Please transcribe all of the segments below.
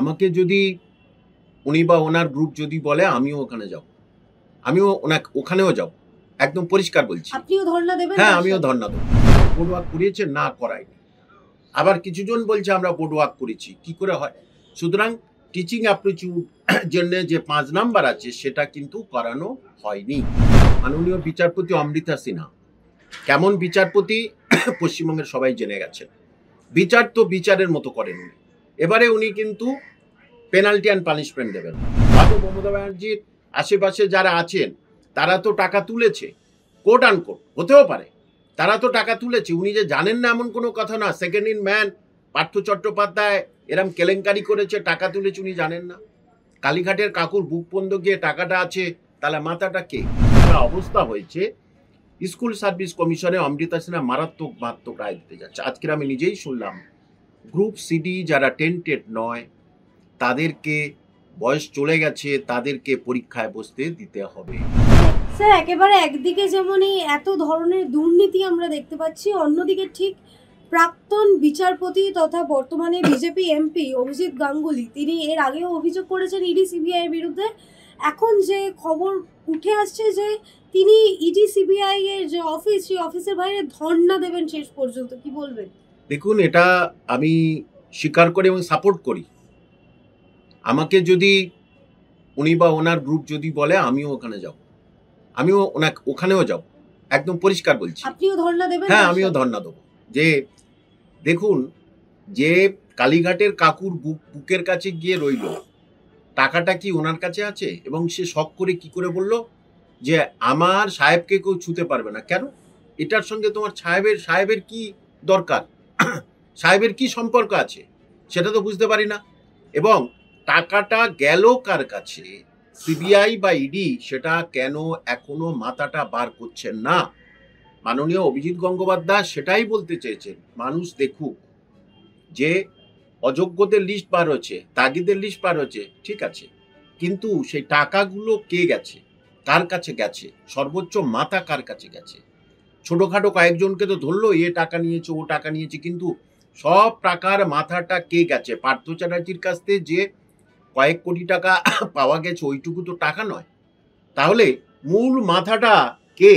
আমাকে যদি উনি বা ওনার গ্রুপ যদি বলে আমিও ওখানে যাব, আমিও ওখানেও যাব, একদম পরিষ্কার বলছি। আপনিও ধর্ণা দেবেন? হ্যাঁ, আমিও ধর্ণা দেবো। বোর্ড ওয়ার্ক করিয়েছে না করায়নি, আবার কিছুজন বলছে আমরা বোর্ড ওয়ার্ক করেছি, কি করে হয়? সুতরাং টিচিং অ্যাপ্টিটিউড জন্য যে 5 নাম্বার আছে সেটা কিন্তু করানো হয়নি। মাননীয় বিচারপতি অমৃতা সিনহা কেমন বিচারপতি পশ্চিমবঙ্গের সবাই জেনে গেছেন। বিচার তো বিচারের মতো করেন উনি। এবারে উনি কিন্তু পেনাল্টি অ্যান্ড পানিশমেন্ট দেবেন। হয়তো মমতা ব্যানার্জির আশেপাশে যারা আছেন তারা তো টাকা তুলেছে, কোট আন কোট হতেও পারে, তারা তো টাকা তুলেছে, উনি যে জানেন না এমন কোনো কথা না। Second in man Partha Chattopadhyay এরম কেলেঙ্কারি করেছে, টাকা তুলেছে, উনি জানেন না? কালীঘাটের কাকুর বুক বন্ধ গিয়ে টাকাটা আছে, তাহলে মাথাটা কে? অবস্থা হয়েছে। স্কুল সার্ভিস কমিশনে অমৃতা সিনহা মারাত্মক রায় দিতে যাচ্ছে। আজকের আমি নিজেই শুনলাম গ্রুপ সিডি যারা টেন্টেড নয় তাদেরকে বয়স চলে গেছে, তাদেরকে পরীক্ষায় বসতে দিতে হবে। স্যার, একেবারে একদিকে যেমনই এত ধরনের দুর্নীতি আমরা দেখতে পাচ্ছি, অন্যদিকে ঠিক প্রাক্তন বিচারপতি তথা বর্তমানে বিজেপি এমপি অভিজিৎ গাঙ্গুলি, তিনি এর আগেও অভিযোগ করেছেন ইডি সিবিআই এর বিরুদ্ধে। এখন যে খবর উঠে আসছে যে তিনি ইডি সিবিআই এর যে অফিস, সেই অফিসের বাইরে ধর্ণা দেবেন শেষ পর্যন্ত, কি বলবেন? দেখুন, এটা আমি স্বীকার করি এবং সাপোর্ট করি। আমাকে যদি উনি বা ওনার গ্রুপ যদি বলে আমিও ওখানে যাব, আমিও ওখানেও যাব, একদম পরিষ্কার বলছি। আপনিও ধর্ণা দেবেন? হ্যাঁ, আমিও ধর্ণা দেবো। যে দেখুন, যে কালীঘাটের কাকুর বুকের কাছে গিয়ে রইল, টাকাটা কি ওনার কাছে আছে? এবং সে শখ করে কি করে বলল যে আমার সাহেবকে কেউ ছুতে পারবে না। কেন? এটার সঙ্গে তোমার সাহেবের কি দরকার? সাহেবের কি সম্পর্ক আছে সেটা তো বুঝতে পারি না। এবং টাকাটা গেল কার কাছে, সিবিআই বা ইডি সেটা কেন এখনো মাথাটা বার করছেন না? মাননীয় অভিজিৎ গঙ্গোপাধ্যায় সেটাই বলতে চেয়েছেন, মানুষ দেখুক যে অযোগ্যদের লিস্ট বার হচ্ছে, তাগিদের লিস্ট বার হচ্ছে, ঠিক আছে, কিন্তু সেই টাকাগুলো কে গেছে, কার কাছে গেছে, সর্বোচ্চ মাথা কার কাছে গেছে? ছোটখাটো কয়েকজনকে তো ধরলো, এ টাকা নিয়েছে, ও টাকা নিয়েছে, কিন্তু সব টাকার মাথাটা কে গেছে? পার্থ চ্যাটার্জির কাছ থেকে যে কয়েক কোটি টাকা পাওয়া গেছে ওইটুকু তো টাকা নয়। তাহলে মূল মাথাটা কে?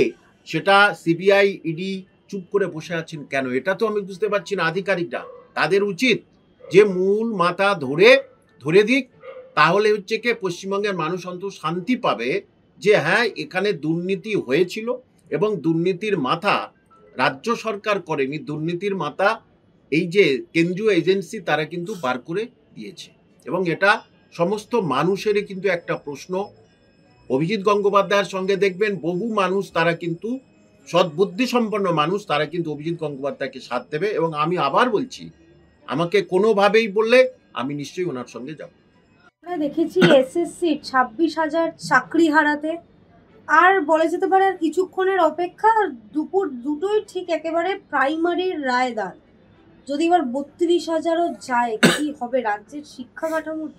সেটা সিবিআই ইডি চুপ করে বসে আছেন কেন? এটা তো আমি বুঝতে পারছি না। আধিকারিকরা, তাদের উচিত যে মূল মাথা ধরে দিক, তাহলে হচ্ছে কি পশ্চিমবঙ্গের মানুষ অন্তত শান্তি পাবে যে হ্যাঁ, এখানে দুর্নীতি হয়েছিল এবং দুর্নীতির মাথা রাজ্য সরকার করেনি, দুর্নীতির মাথা এই যে কেন্দ্রীয় এজেন্সি তারা কিন্তু বার করে দিয়েছে। এবং এটা সমস্ত মানুষেরই কিন্তু একটা প্রশ্ন। অভিজিৎ গঙ্গোপাধ্যায়ের সঙ্গে দেখবেন বহু মানুষ, তারা কিন্তু সদ্বুদ্ধি সম্পন্ন মানুষ, তারা কিন্তু অভিজিৎ গঙ্গোপাধ্যায়কে সাথ দেবে। এবং আমি আবার বলছি, আমাকে কোনোভাবেই বললে আমি নিশ্চয়ই ওনার সঙ্গে যাব। আমরা দেখেছি এসএসসি 26,000 চাকরি হারাতে, আর বলা যেতে পারে আর কিছুক্ষণের অপেক্ষা, দুপুর দুটোই ঠিক একেবারে প্রাইমারির রায়দান। যদি এবার 32,000ও যায়, কি হবে রাজ্যের শিক্ষা কাঠামোর?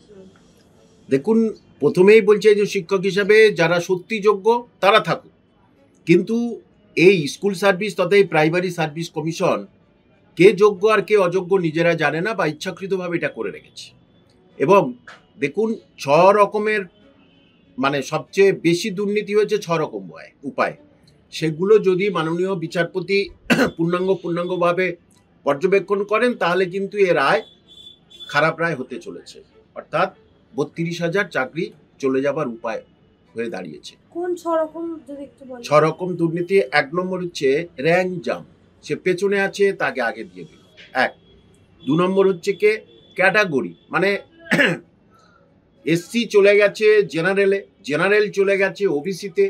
দেখুন, প্রথমেই বলছে যে শিক্ষক হিসাবে যারা সত্যি যোগ্য তারা থাকুক, কিন্তু এই স্কুল সার্ভিস তথা এই প্রাইমারি সার্ভিস কমিশন কে যোগ্য আর কে অযোগ্য নিজেরা জানে না, বা ইচ্ছাকৃতভাবে এটা করে রেখেছে। এবং দেখুন, 6 রকমের, মানে সবচেয়ে বেশি দুর্নীতি হয়েছে 6 রকম উপায়। সেগুলো যদি মাননীয় বিচারপতি পূর্ণাঙ্গভাবে পর্যবেক্ষণ করেন তাহলে কিন্তু এ রায় খারাপ রায় হতে চলেছে। অর্থাৎ 32,000 চাকরি চলে যাবার উপায় হয়ে দাঁড়িয়েছে। কোন 6 রকম যদি একটু বলেন? 6 রকম দুর্নীতি। 1 নম্বর হচ্ছে র্যাঙ্ক জাম্প, সে পেছনে আছে তাকে আগে দিয়ে দিল, 1। 2 নম্বর হচ্ছে কে ক্যাটাগরি, মানে এসসি চলে গেছে জেনারেলে, জেনারেল চলে গেছে ওবিসিতে।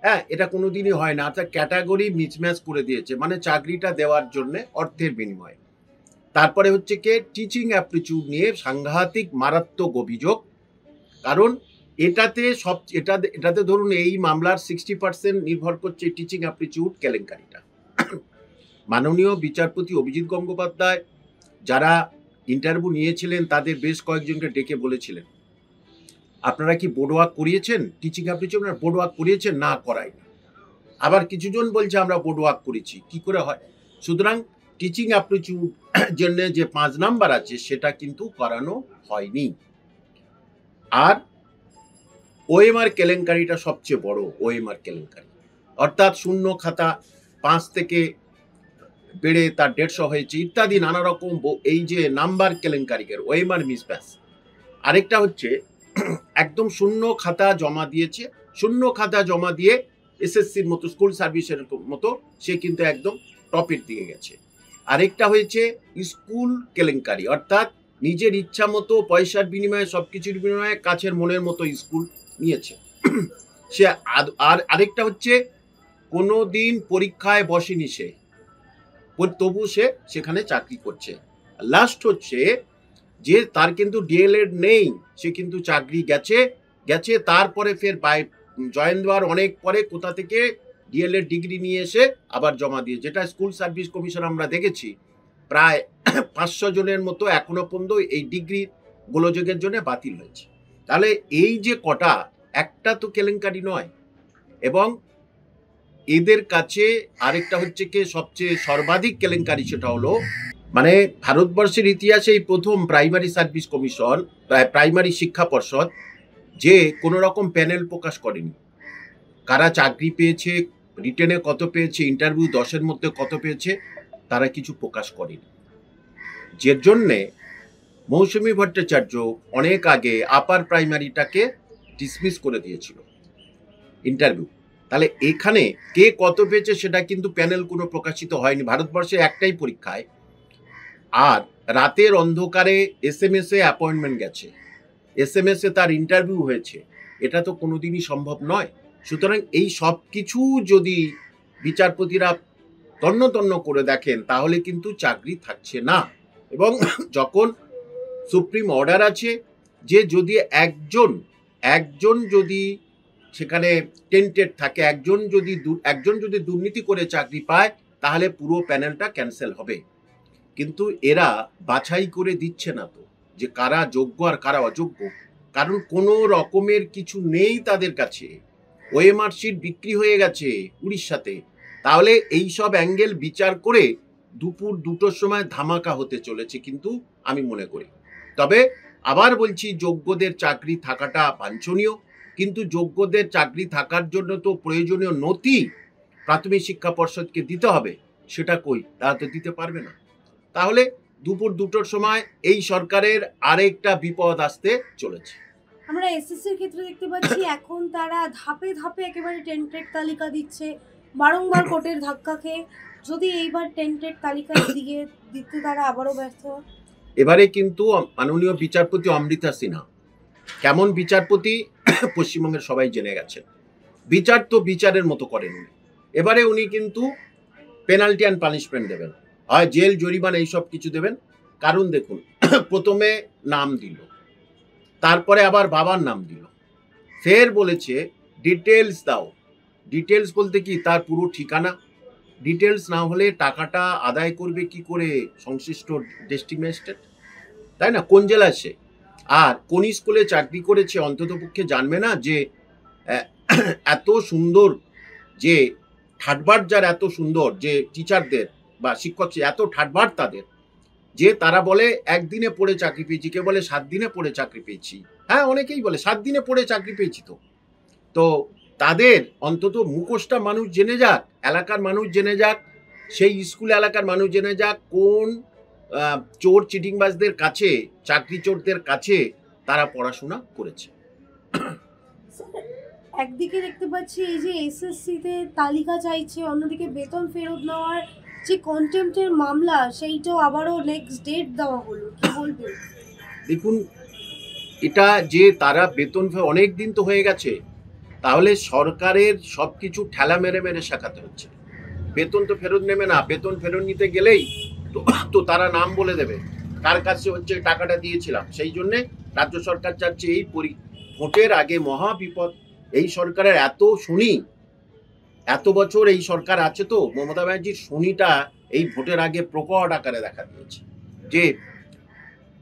হ্যাঁ, এটা কোনোদিনই হয় না। অর্থাৎ ক্যাটাগরি মিসম্যাচ করে দিয়েছে, মানে চাকরিটা দেওয়ার জন্য অর্থের বিনিময়ে। তারপরে হচ্ছে কে টিচিং অ্যাপ্টিটিউড নিয়ে সাংঘাতিক মারাত্মক অভিযোগ, কারণ এটাতে ধরুন এই মামলার 60% নির্ভর করছে টিচিং অ্যাপ্টিটিউড কেলেঙ্কারিটা। মাননীয় বিচারপতি অভিজিৎ গঙ্গোপাধ্যায় যারা ইন্টারভিউ নিয়েছিলেন তাদের বেশ কয়েকজনকে ডেকে বলেছিলেন, আপনারা কি বোর্ড ওয়ার্ক করিয়েছেন? টিচিং অ্যাপ্টিটিউড বোর্ড ওয়ার্ক করিয়েছেন না করায়নি। আবার কিছুজন বলছে আমরা বোর্ড ওয়ার্ক করেছি, কি করে হয়? সুতরাং টিচিং অ্যাপ্টিটিউড জন্য যে 5 নাম্বার আছে সেটা কিন্তু করানো হয়নি। আর ওএমআর কেলেঙ্কারিটা সবচেয়ে বড় ওএমআর কেলেঙ্কারি, অর্থাৎ শূন্য খাতা 5 থেকে বেড়ে তার 150 হয়েছে ইত্যাদি নানা রকম এই যে নাম্বার কেলেঙ্কারিকের ওএমআর মিসম্যাচ। আরেকটা হচ্ছে একদম শূন্য খাতা জমা দিয়েছে, শূন্য খাতা জমা দিয়ে এসএসসির মতো স্কুল সার্ভিসের মতো সে কিন্তু একদম টপের দিকে গেছে। আরেকটা হয়েছে স্কুল কেলেঙ্কারি, অর্থাৎ নিজের ইচ্ছা মতো পয়সার বিনিময়ে সবকিছুর বিনিময়ে কাছের মনের মতো স্কুল নিয়েছে সে। আর আরেকটা হচ্ছে কোনো দিন পরীক্ষায় বসেনি সে, তবু সে সেখানে চাকরি করছে। লাস্ট হচ্ছে যে তার কিন্তু ডিএলএড নেই, সে কিন্তু চাকরি গেছে তারপরে ফের জয়েন দেওয়ার অনেক পরে কোথা থেকে ডিএলএড ডিগ্রি নিয়ে এসে আবার জমা দিয়ে, যেটা স্কুল সার্ভিস কমিশন আমরা দেখেছি প্রায় 500 জনের মতো এখনো পর্যন্ত এই ডিগ্রি গোলযোগের জন্য বাতিল হয়েছে। তাহলে এই যে কটা, একটা তো কেলেঙ্কারি নয়। এবং এদের কাছে আরেকটা হচ্ছে কি সবচেয়ে সর্বাধিক কেলেঙ্কারি, সেটা হলো মানে ভারতবর্ষের ইতিহাসে এই প্রথম প্রাইমারি সার্ভিস কমিশন, প্রাইমারি শিক্ষা পর্ষদ যে কোনো রকম প্যানেল প্রকাশ করেনি, কারা চাকরি পেয়েছে, রিটেনে কত পেয়েছে, ইন্টারভিউ 10-এর মধ্যে কত পেয়েছে, তারা কিছু প্রকাশ করেনি। যে জন্যে মৌসুমী ভট্টাচার্য অনেক আগে আপার প্রাইমারিটাকে ডিসমিস করে দিয়েছিল ইন্টারভিউ। তাহলে এখানে কে কত পেয়েছে সেটা কিন্তু প্যানেল কোনো প্রকাশিত হয়নি ভারতবর্ষে একটাই পরীক্ষায়। আর রাতের অন্ধকারে এসএমএস এ অ্যাপয়েন্টমেন্ট গেছে, এসএমএস এ তার ইন্টারভিউ হয়েছে, এটা তো কোনোদিনই সম্ভব নয়। সুতরাং এই সব কিছু যদি বিচারপতিরা তন্ন তন্ন করে দেখেন তাহলে কিন্তু চাকরি থাকছে না। এবং যখন সুপ্রিম অর্ডার আছে যে যদি একজন যদি সেখানে টেন্টেড থাকে, একজন যদি দুর্নীতি করে চাকরি পায় তাহলে পুরো প্যানেলটা ক্যান্সেল হবে। কিন্তু এরা বাছাই করে দিচ্ছে না তো যে কারা যোগ্য আর কারা অযোগ্য, কারণ কোনো রকমের কিছু নেই তাদের কাছে। ওএমআর শিট বিক্রি হয়ে গেছে উড়িষ্যাতে। তাহলে এই সব অ্যাঙ্গেল বিচার করে দুপুর 2টোর সময় ধামাকা হতে চলেছে কিন্তু আমি মনে করি। তবে আবার বলছি, যোগ্যদের চাকরি থাকাটা বাঞ্ছনীয়, কিন্তু যোগ্যদের চাকরি থাকার জন্য তো প্রয়োজনীয় নথি প্রাথমিক শিক্ষা পর্ষদকে দিতে হবে, সেটা কই, তারা তো দিতে পারবে না। তাহলে দুপুর 2টোর সময় এই সরকারের আরেকটা বিপদ আসতে চলেছে। আমরা এসএসসির ক্ষেত্রে দেখতে পাচ্ছি এখন তারা ধাপে ধাপে একেবারে টেন্টেড তালিকা দিচ্ছে, বারংবার কোর্টের ধাক্কা খেয়ে। যদি এইবার টেন্টেড তালিকা দিতে তারা আবারও ব্যর্থ হয়। এবারে কিন্তু মাননীয় বিচারপতি অমৃতা সিনহা কেমন বিচারপতি পশ্চিমবঙ্গের সবাই জেনে গেছেন। বিচার তো বিচারের মতো করেন উনি। এবারে উনি কিন্তু পেনাল্টি অ্যান্ড পানিশমেন্ট দেবেন, হয় জেল জরিমানা এইসব কিছু দেবেন। কারণ দেখুন, প্রথমে নাম দিল, তারপরে আবার বাবার নাম দিল, ফের বলেছে ডিটেলস দাও। ডিটেলস বলতে কি, তার পুরো ঠিকানা। ডিটেলস না হলে টাকাটা আদায় করবে কি করে সংশ্লিষ্ট ডিস্ট্রিক্ট ম্যাজিস্ট্রেট, তাই না? কোন জেলায় সে, আর কোন স্কুলে চাকরি করেছে অন্তত পক্ষে জানবে না যে এত সুন্দর যে ঠাটবার, যার এত সুন্দর যে টিচারদের বা শিক্ষক এত ঠাটবার তাদের, যে তারা বলে একদিনে পড়ে চাকরি পেয়েছি, কে বলে 7 দিনে পড়ে চাকরি পেয়েছি। হ্যাঁ, অনেকেই বলে 7 দিনে পড়ে চাকরি পেয়েছি। তো তাদের অন্তত মুখোশটা মানুষ জেনে যাক, এলাকার মানুষ জেনে যাক, সেই স্কুল এলাকার মানুষ জেনে যাক কোন চোর চিটিংবাজদের কাছে, চাকরি চোরদের কাছে তারা পড়াশোনা করেছে। একদিকে দেখতে পাচ্ছি এই যে এসএসসিতে তালিকা চাইছে, অন্যদিকে বেতন ফেরত নেওয়ার যে কন্টেম্পটের মামলা সেইটাও আবারও নেক্সট ডেট দেওয়া হলো, কি বলবেন? দেখুন, এটা যে তারা বেতন অনেক দিন তো হয়ে গেছে, তাহলে সরকারের সব কিছু ঠেলা মেরে মেরে শেখাতে হচ্ছে। বেতন তো ফেরত নেবে না, বেতন ফেরত নিতে গেলেই তো তারা নাম বলে দেবে কার কাছে হচ্ছে টাকাটা দিয়েছিলাম। সেই জন্যে রাজ্য সরকার চাচ্ছে এই ভোটের আগে মহা বিপদ। এই সরকারের এত শনি, এত বছর এই সরকার আছে, তো মমতা ব্যানার্জির শনিটা এই ভোটের আগে প্রকট আকারে দেখা দিয়েছে যে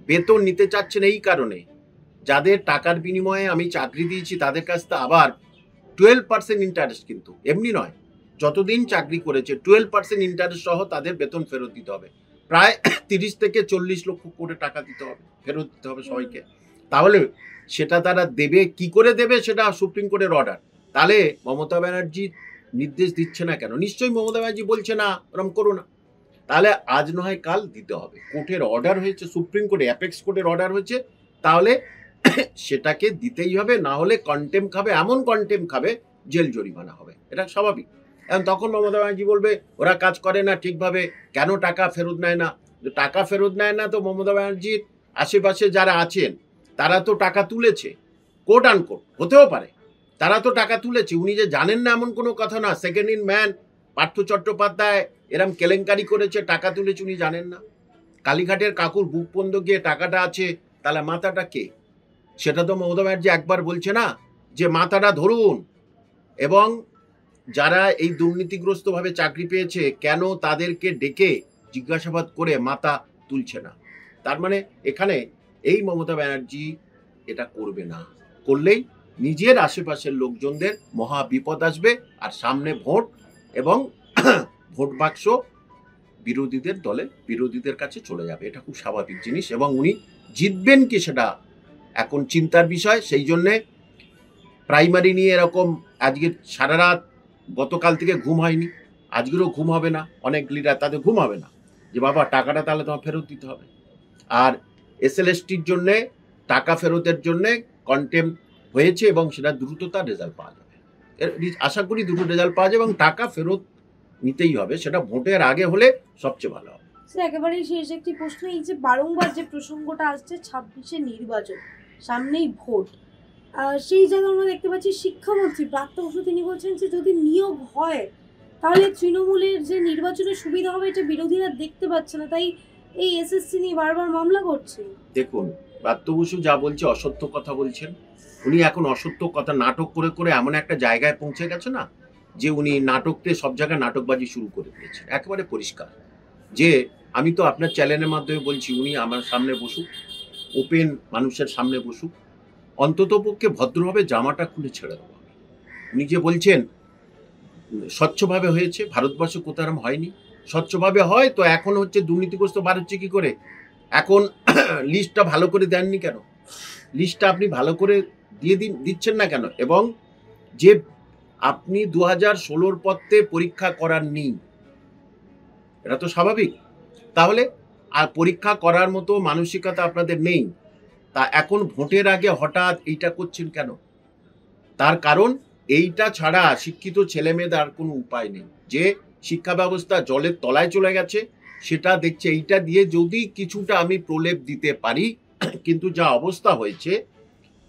বেতন নিতে চাচ্ছেন এই কারণে, যাদের টাকার বিনিময়ে আমি চাকরি দিয়েছি তাদের কাছ থেকে আবার 12% ইন্টারেস্ট, কিন্তু এমনি নয়, যতদিন চাকরি করেছে 12% ইন্টারেস্ট সহ তাদের বেতন ফেরত দিতে হবে। প্রায় 30 থেকে 40 লক্ষ করে টাকা দিতে হবে, ফেরত দিতে হবে সবাইকে। তাহলে সেটা তারা দেবে, কি করে দেবে সেটা সুপ্রিম কোর্টের অর্ডার। তাহলে মমতা ব্যানার্জি নির্দেশ দিচ্ছে না কেন? নিশ্চয়ই মমতা ব্যানার্জি বলছে না ওরম করো না। তাহলে আজ নয় কাল দিতে হবে। কোর্টের অর্ডার হয়েছে, সুপ্রিম কোর্টে অ্যাপেক্স কোর্টের অর্ডার হয়েছে, তাহলে সেটাকে দিতেই হবে। না হলে কন্টেম খাবে, এমন কন্টেম খাবে জেল জরিমানা হবে, এটা স্বাভাবিক। এখন তখন মমতা ব্যানার্জি বলবে ওরা কাজ করে না ঠিকভাবে, কেন টাকা ফেরত নেয় না? টাকা ফেরত নেয় না তো মমতা ব্যানার্জির আশেপাশে যারা আছেন তারা তো টাকা তুলেছে, কোট আন কোট হতেও পারে, তারা তো টাকা তুলেছে। উনি যে জানেন না এমন কোনো কথা না। Second in man Partha Chattopadhyay এরম কেলেঙ্কারি করেছে, টাকা তুলেছে, উনি জানেন না? কালীঘাটের কাকুর বুক বন্ধ গিয়ে টাকাটা আছে, তাহলে মাথাটা কে? সেটা তো মমতা ব্যানার্জি একবার বলছে না যে মাথাটা ধরুন, এবং যারা এই দুর্নীতিগ্রস্তভাবে চাকরি পেয়েছে কেন তাদেরকে ডেকে জিজ্ঞাসাবাদ করে মাথা তুলছে না? তার মানে এখানে এই মমতা ব্যানার্জি এটা করবে না। করলেই নিজের আশেপাশের লোকজনদের মহা বিপদ আসবে, আর সামনে ভোট, এবং ভোট বাক্স বিরোধীদের দলে, বিরোধীদের কাছে চলে যাবে। এটা খুব স্বাভাবিক জিনিস, এবং উনি জিতবেন কি সেটা এখন চিন্তার বিষয়। সেই জন্যে প্রাইমারি নিয়ে এরকম আজকে সারা রাত, গতকাল থেকে ঘুম হয়নি, আজকেরও ঘুম হবে না। অনেক লিডার তাদের ঘুম হবে না যে বাবা টাকাটা তাহলে তোমার ফেরত দিতে হবে। আর এসএলএসটির জন্যে টাকা ফেরতের জন্যে কন্টেম হয়েছে, এবং সেটা দ্রুততার রেজাল্ট পাওয়া যাবে। আশা করি দ্রুত রেজাল্ট পাওয়া যাবে, এবং টাকা ফেরত নিতেই হবে। সেটা ভোটের আগে হলে সবচেয়ে ভালো হবে। একেবারেই শেষ একটি প্রশ্ন, এই যে বারংবার যে প্রসঙ্গটা আসছে 26-এ নির্বাচন, সামনেই ভোট, সেই জায়গায় আমরা দেখতে পাচ্ছি শিক্ষামন্ত্রী ব্রাত্য বসু তিনি বলছেন যে যদি নিয়োগ হয় তাহলে তৃণমূলের যে নির্বাচনের সুবিধা হবে এটা বিরোধীরা দেখতে পাচ্ছে না, তাই এই এসএসসি নিয়ে বারবার মামলা করছে। দেখুন, ব্রাত্য বসু যা বলছে অসত্য কথা বলছেন। উনি এখন অসত্য কথা নাটক করে করে এমন একটা জায়গায় পৌঁছে গেছে না, যে উনি নাটকতে সব জায়গায় নাটকবাজি শুরু করে দিয়েছেন। একেবারে পরিষ্কার যে আমি তো আপনার চ্যানেলের মাধ্যমে বলছি, উনি আমার সামনে বসুক, ওপেন মানুষের সামনে বসুক, অন্তত পক্ষে ভদ্রভাবে জামাটা খুলে ছেড়ে দেবো। উনি যে বলছেন স্বচ্ছভাবে হয়েছে, ভারতবর্ষ কোথাও হয়নি। স্বচ্ছভাবে হয় তো এখন হচ্ছে দুর্নীতিগ্রস্ত বার হচ্ছে কি করে? এখন লিস্টটা ভালো করে দেননি কেন? লিস্টটা আপনি ভালো করে দিচ্ছেন না কেন? এবং যে আপনি 2016 পত্রে পরীক্ষা করাননি, এটা তো স্বাভাবিক। তাহলে আর পরীক্ষা করার মতো মানসিকতা আপনাদের নেই, তা এখন ভোটের আগে হঠাৎ এইটা করছেন কেন? তার কারণ এইটা ছাড়া শিক্ষিত ছেলে মেয়েদের আর কোনো উপায় নেই। যে শিক্ষা ব্যবস্থা জলের তলায় চলে গেছে, সেটা দেখছে এইটা দিয়ে যদি কিছুটা আমি প্রলেপ দিতে পারি। কিন্তু যা অবস্থা হয়েছে,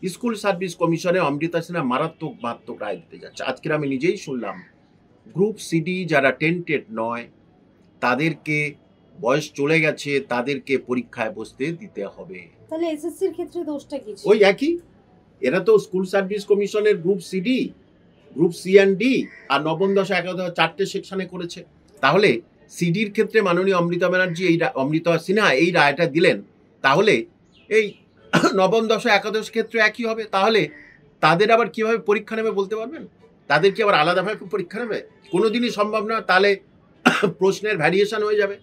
স্কুল সার্ভিস কমিশনে অমৃতা সিনহা মারাত্মক রায় দিতে যাচ্ছে। আজকের আমি নিজেই শুনলাম গ্রুপ সিডি যারা টেন্টেড নয়, তাদেরকে বয়স চলে গেছে, তাদেরকে পরীক্ষায় বসতে দিতে হবে। তাহলে এসএসসির ক্ষেত্রে দোষটা কি? ওই একই, এরা তো স্কুল সার্ভিস কমিশনের group CD, group C and D আর নবম দশা একাদশ 4টে সেকশনে করেছে। তাহলে সিডির ক্ষেত্রে মাননীয় অমৃতা সিনহা এই রায়টা দিলেন, তাহলে এই নবম দশা একাদশ ক্ষেত্রে একই হবে। তাহলে তাদের আবার কিভাবে পরীক্ষা নেবে বলতে পারবেন? তাদের কি আবার আলাদাভাবে পরীক্ষা নেবে? কোনোদিনই সম্ভব না। তাহলে প্রশ্নের ভ্যারিয়েশন হয়ে যাবে।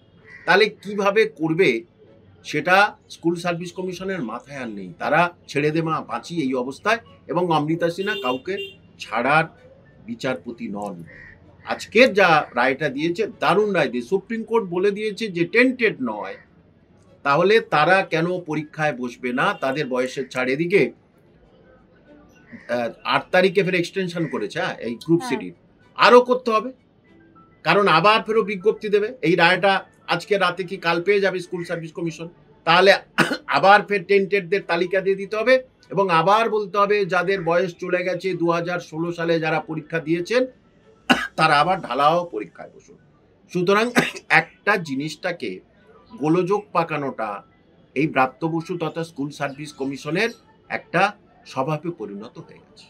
তাহলে কিভাবে করবে সেটা স্কুল সার্ভিস কমিশনের মাথায় আর নেই। তারা ছেড়ে দে মা বাঁচি এই অবস্থায়, এবং অমৃতা সিনহা কাউকে ছাড়ার বিচারপতি নন। আজকের যা রায়টা দিয়েছে দারুণ রায় দিয়ে সুপ্রিম কোর্ট বলে দিয়েছে যে টেন্টেড নয়, তাহলে তারা কেন পরীক্ষায় বসবে না? তাদের বয়সের ছাড়। এদিকে 8 তারিখে ফের এক্সটেনশন করেছে এই গ্রুপ সিডি, আরও করতে হবে, কারণ আবার ফেরও বিজ্ঞপ্তি দেবে। এই রায়টা আজকে রাতে কি কাল পেয়ে যাবে স্কুল সার্ভিস কমিশন, তাহলে আবার ফের টেন্টেডদের তালিকা দিয়ে দিতে হবে, এবং আবার বলতে হবে যাদের বয়স চলে গেছে 2016 সালে যারা পরীক্ষা দিয়েছেন তারা আবার ঢালাও পরীক্ষায় বসুন। সুতরাং একটা জিনিসটাকে গোলযোগ পাকানোটা এই ব্রাত্য বসু তথা স্কুল সার্ভিস কমিশনের একটা স্বভাবে পরিণত হয়ে গেছে।